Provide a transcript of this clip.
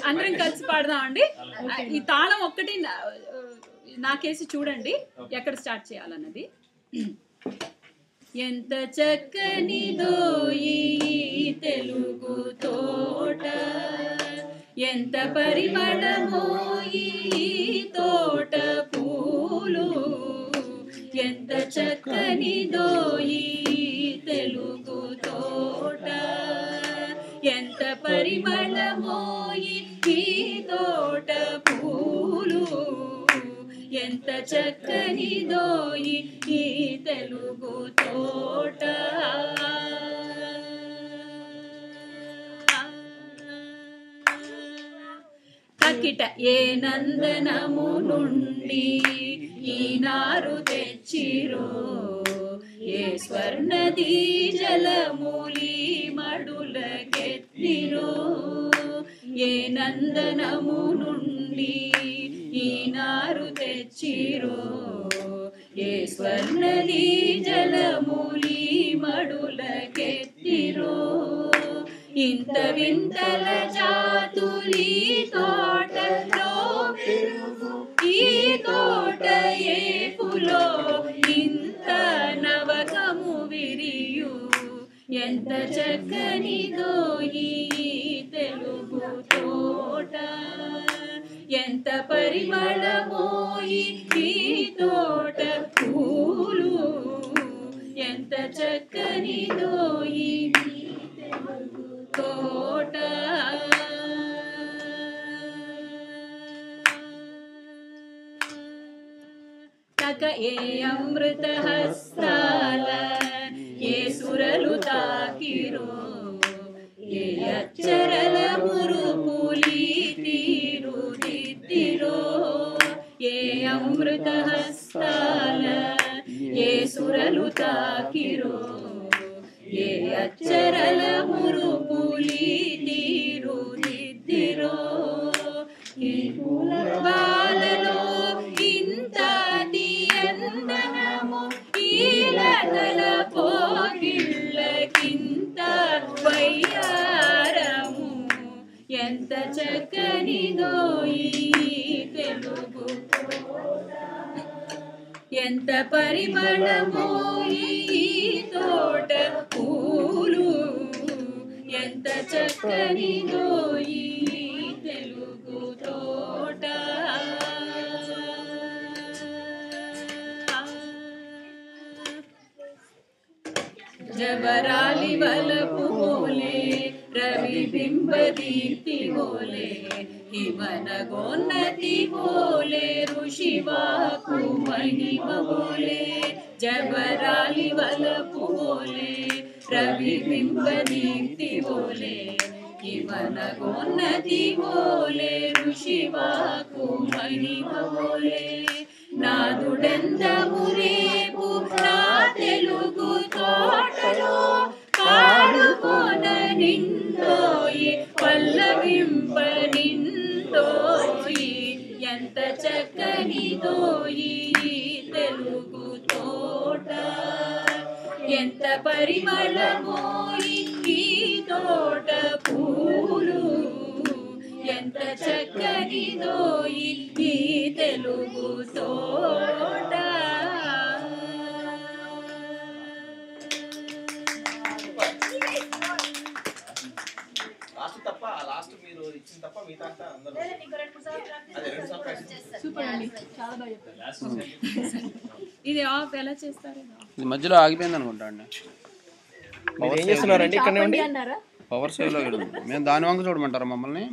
అందరం కలిసి పాడదామండి. ఈ తాళం ఒక్కటి నాకేసి చూడండి ఎక్కడ స్టార్ట్ చేయాలన్నది. ఎంత చక్కనిదో ఈ తెలుగు తోట, ఎంత పరిమళమో ఈ తోట పూలు, ఎంత చక్కనిదో ఈ తెలుగు తోట, ఎంత పరిమళమో ఈ తోట పూలు, ఎంత చక్కనిదో ఈ తెలుగు తోట. తకిట ఏ నందనము నుండి ఈ నారు తెచ్చిరో, ఏ స్వర్ణది జలమూలి మడులకెత్తిరో, ఏ నందనము నుండి ఈ నారు తెచ్చిరో, ఏ స్వర్ణది జలమూలి మడులకెత్తిరో, ఇంత వింతల జాతులి తోటలో ఈ తోట ఏపులో ఇంత నవకము విరియు, ఎంత చక్కనిదో ఈ తెలుగు తోట, ఎంత పరిమళమో ఈ తోట పూలు, ఎంత చక్కనిదో ఈ తెలుగు తోట. తక ఏ అమృత హస్తాల ఏ సురలు తాకిరో, ఏ అక్షరల మురుపులి తీరుదిద్దిరో, ఏ అమృత హస్తాల ఏ సురలు తాకిరో, ఏ అక్షరల మురుపులి తీరుదిద్దిరో, ఈ బాలలో ఇంత తీయందనము ఈలగల పోగిళ్ళకింత వయ్యారము, ఎంత చక్కనిదో ఈ తెలుగు తోట, ఎంత పరిమళమో ఈ తోట పూలు, ఎంత చక్కనిదో ఈ తెలుగు తోట. జవరాలి వలపు ఓలే రవి బింబ దీప్తి ఓలే, హిమన గోన్నతి ఓలే ఋషివాకు మహిమ ఓలే, జవరాలి వలపు ఓలే రవి బింబ దీప్తి ఓలే, హిమన గోన్నతి ఓలే ఋషివాకు మహిమ ఓలే, నాదుడెందము రేపు నా తెలుగు తోటలో పాడుకోన నిండోయి పల్లవింప నిండోయి, ఎంత చక్కనిదోయి తెలుగు తోట, ఎంత పరిమళమోయి తోట పూలు, ఎంత చక్కనిదోయి తెలుగు తోట. లాస్ట్ మీరు ఇచ్చిన తప్ప మిగతా అందరూ సూపర్ అండి, చాలా బాగా చెప్పారు. ఇది ఆఫ్ ఎలా చేస్తారు? ఇది మధ్యలో ఆగిపోయింది అనుకుంటా అండి. ఏం చేస్తున్నారండి ఇక్కడ పవర్ సేవ్ లో మేము దాని వంక చూడమంటారా మమ్మల్ని?